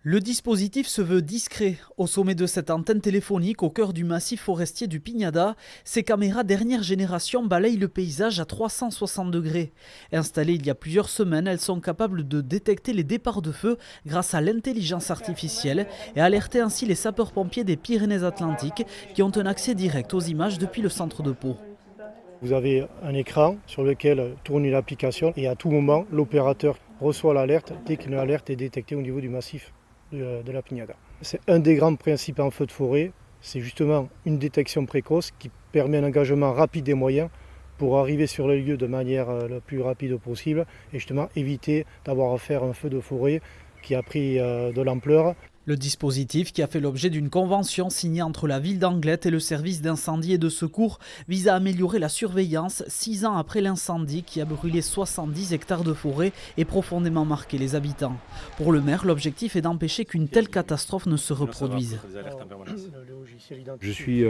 Le dispositif se veut discret. Au sommet de cette antenne téléphonique, au cœur du massif forestier du Pignada, ces caméras dernière génération balayent le paysage à 360 degrés. Installées il y a plusieurs semaines, elles sont capables de détecter les départs de feu grâce à l'intelligence artificielle et alerter ainsi les sapeurs-pompiers des Pyrénées-Atlantiques qui ont un accès direct aux images depuis le centre de Pau. Vous avez un écran sur lequel tourne une application et à tout moment, l'opérateur reçoit l'alerte dès qu'une alerte est détectée au niveau du massif de la Pignada. C'est un des grands principes en feu de forêt, c'est justement une détection précoce qui permet un engagement rapide des moyens pour arriver sur le lieu de manière la plus rapide possible et justement éviter d'avoir à faire un feu de forêt qui a pris de l'ampleur. Le dispositif, qui a fait l'objet d'une convention signée entre la ville d'Anglet et le service d'incendie et de secours, vise à améliorer la surveillance 6 ans après l'incendie qui a brûlé 70 hectares de forêt et profondément marqué les habitants. Pour le maire, l'objectif est d'empêcher qu'une telle catastrophe ne se reproduise. Je suis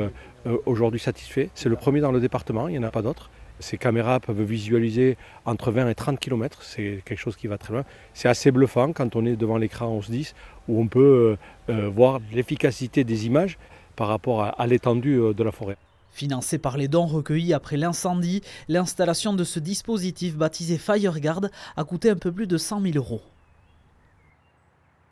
aujourd'hui satisfait. C'est le premier dans le département, il n'y en a pas d'autres. Ces caméras peuvent visualiser entre 20 et 30 km, c'est quelque chose qui va très loin. C'est assez bluffant quand on est devant l'écran 11-10 où on peut voir l'efficacité des images par rapport à l'étendue de la forêt. Financé par les dons recueillis après l'incendie, l'installation de ce dispositif baptisé FireGuard a coûté un peu plus de 100 000 €.